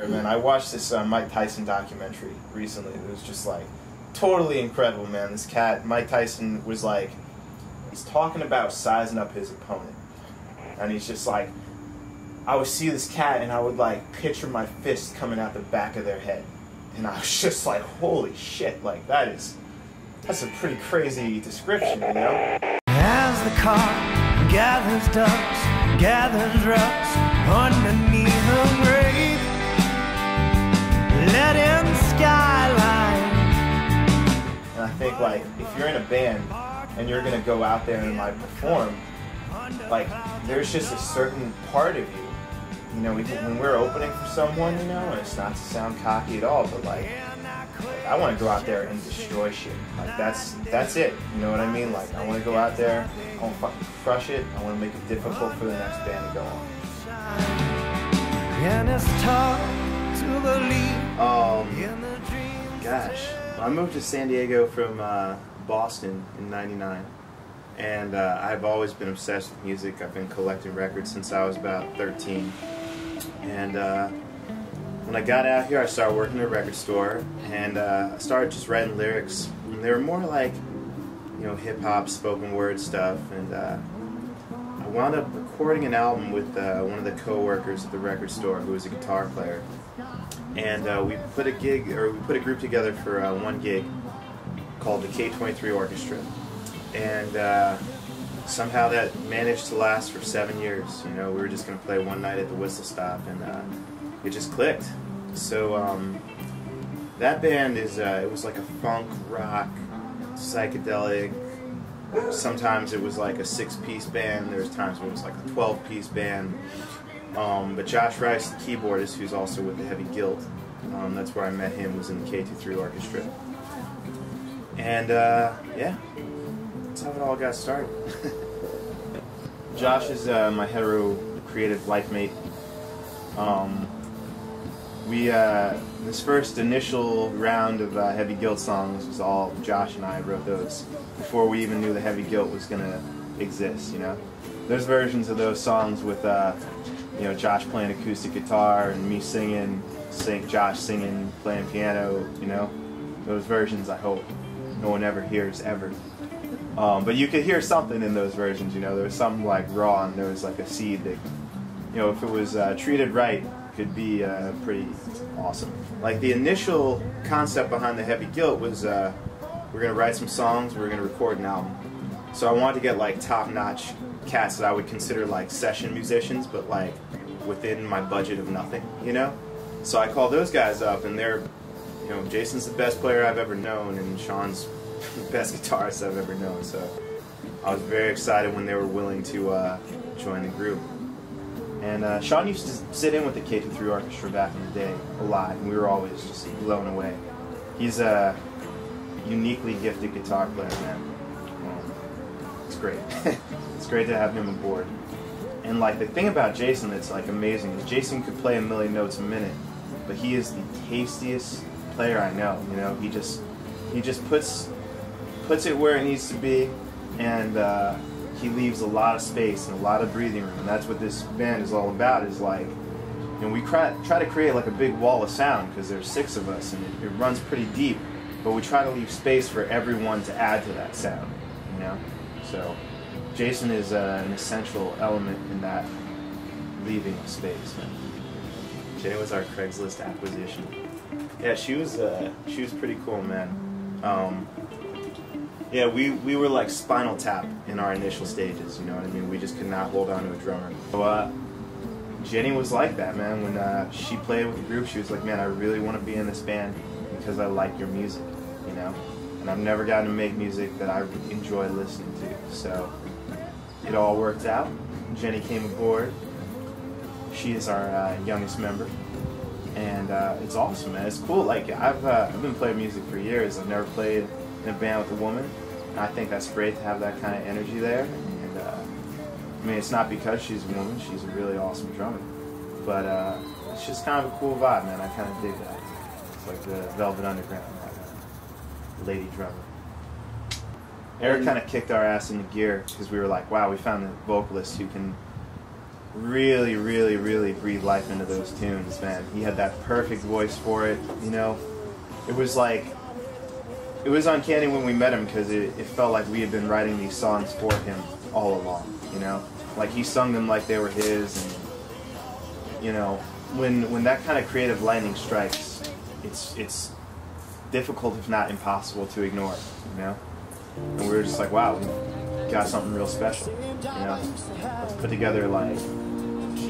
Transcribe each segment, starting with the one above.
story, man. I watched this Mike Tyson documentary recently. It was just like totally incredible, man. This cat, Mike Tyson, was like, he's talking about sizing up his opponent, and he's just like, I would see this cat and I would like picture my fist coming out the back of their head, and I was just like, holy shit, like that's a pretty crazy description, you know? As the car gathers dust, gathers rust underneath the grave, let in skyline. And I think like if you're in a band and you're gonna go out there and like perform, like there's just a certain part of you, you know, when we're opening for someone, you know, and it's not to sound cocky at all, but like I want to go out there and destroy shit. Like that's it. You know what I mean? Like I want to go out there, I want to fucking crush it. I want to make it difficult for the next band to go on. Gosh, I moved to San Diego from Boston in '99, and I've always been obsessed with music. I've been collecting records since I was about 13, and when I got out here, I started working at a record store, and I started just writing lyrics. And they were more like, you know, hip-hop, spoken word stuff, and I wound up recording an album with one of the co-workers at the record store who was a guitar player. And we put a group together for one gig called the K-23 Orchestra. And somehow that managed to last for 7 years. You know, we were just going to play one night at the Whistle Stop, and it just clicked. So that band is it was like a funk rock psychedelic. Sometimes it was like a 6-piece band. There was times when it was like a 12-piece band. But Josh Rice, the keyboardist, who's also with the Heavy Guilt, that's where I met him, was in the K-23 Orchestra. And yeah, that's how it all got started. Josh is my hetero creative life mate. This first initial round of Heavy Guilt songs was all Josh and I wrote those before we even knew the Heavy Guilt was gonna exist. You know, there's versions of those songs with you know, Josh playing acoustic guitar and me singing, Josh singing, playing piano. You know, those versions I hope no one ever hears ever. But you could hear something in those versions. You know, there was something like raw, and there was like a seed that, you know, if it was treated right, could be pretty awesome. Like the initial concept behind the Heavy Guilt was we're gonna write some songs, we're gonna record an album. So I wanted to get like top-notch cats that I would consider like session musicians, but like within my budget of nothing, you know. So I called those guys up, and they're, you know, Jason's the best player I've ever known, and Sean's the best guitarist I've ever known. So I was very excited when they were willing to join the group. And Sean used to sit in with the K-23 Orchestra back in the day a lot, and we were always just blown away. He's a uniquely gifted guitar player, man. It's great. It's great to have him aboard. And like the thing about Jason that's like amazing is Jason could play 1,000,000 notes a minute, but he is the tastiest player I know. You know, he just puts it where it needs to be, and he leaves a lot of space and a lot of breathing room, and that's what this band is all about. Is like, you know, we try to create like a big wall of sound because there's 6 of us, and it runs pretty deep, but we try to leave space for everyone to add to that sound, you know. So Jason is an essential element in that leaving of space. Jenny was our Craigslist acquisition. Yeah, she was pretty cool, man. Yeah, we were like Spinal Tap in our initial stages, you know what I mean? We just could not hold on to a drummer. So Jenny was like that, man. When she played with the group, she was like, man, I really want to be in this band because I like your music, you know? And I've never gotten to make music that I enjoy listening to. So it all worked out. Jenny came aboard. She is our youngest member. And it's awesome, man. It's cool. Like, I've been playing music for years. I've never played in a band with a woman. And I think that's great to have that kind of energy there. And I mean, it's not because she's a woman. She's a really awesome drummer. But it's just kind of a cool vibe, man. I kind of dig that. It's like the Velvet Underground, like lady drummer. Eric kind of kicked our ass into gear because we were like, wow, we found a vocalist who can really, really, really breathed life into those tunes, man. He had that perfect voice for it, you know. It was like, it was uncanny when we met him because it felt like we had been writing these songs for him all along, you know. Like he sung them like they were his, and you know, when that kind of creative lightning strikes, it's difficult if not impossible to ignore, you know. And we were just like, wow, we got something real special, you know. Let's put together like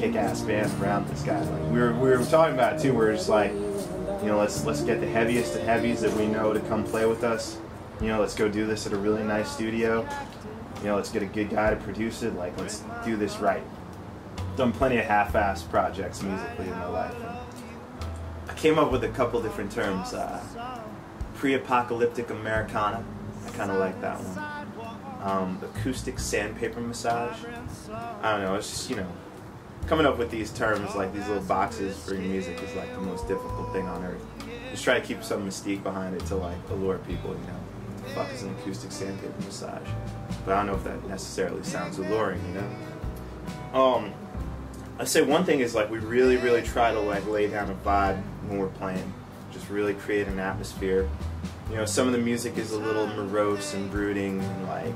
kick-ass band around this guy. Like we were talking about it too. We're just like, you know, let's get the heaviest of heavies that we know to come play with us. You know, let's go do this at a really nice studio. You know, let's get a good guy to produce it. Like, let's do this right. Done plenty of half-assed projects musically in my life. I came up with a couple different terms. Pre-apocalyptic Americana. I kind of like that one. Acoustic sandpaper massage. I don't know. It's just, you know, coming up with these terms, like these little boxes for your music, is like the most difficult thing on earth. Just try to keep some mystique behind it to like allure people, you know. Fuck is an acoustic sandpaper massage? But I don't know if that necessarily sounds alluring, you know. I'd say one thing is like we really try to like lay down a vibe when we're playing. Just really create an atmosphere. You know, some of the music is a little morose and brooding, and like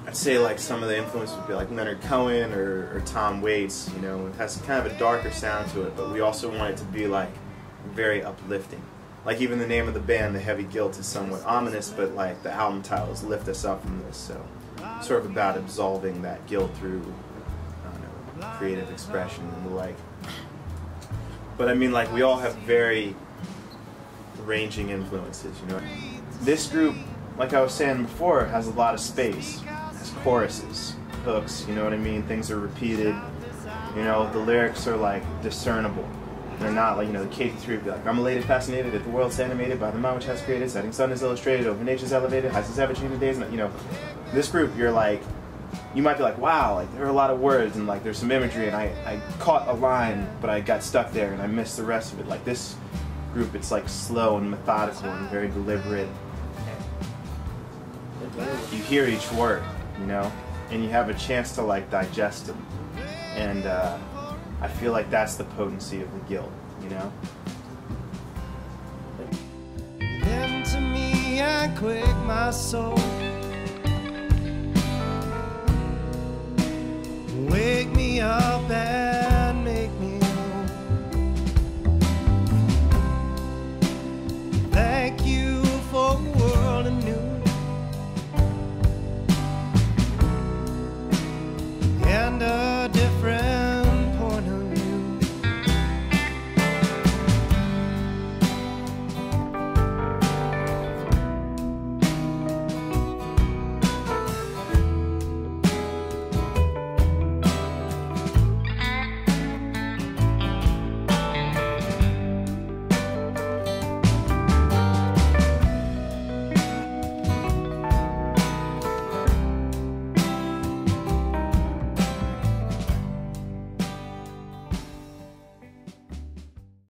I'd say like some of the influence would be like Leonard Cohen or Tom Waits. You know, it has kind of a darker sound to it, but we also want it to be like very uplifting. Like even the name of the band, The Heavy Guilt, is somewhat ominous, but like the album title is Lift Us Up From This, so it's sort of about absolving that guilt through, I don't know, creative expression and the like. But I mean, like we all have very ranging influences, you know. This group, like I was saying before, has a lot of space, has choruses, hooks, you know what I mean? Things are repeated, you know, the lyrics are like discernible. They're not like, you know, the K-3 would be like, I'm elated, fascinated, that the world's animated by the mind which has created, setting sun is illustrated, over nature's elevated, highs and savage in the days, and, you know, this group, you're like, you might be like, wow, like there are a lot of words and like there's some imagery and I caught a line but I got stuck there and I missed the rest of it. Like this group, it's like slow and methodical and very deliberate. You hear each word, you know, and you have a chance to like digest them. And I feel like that's the potency of the guilt, you know? Then to me I quake my soul.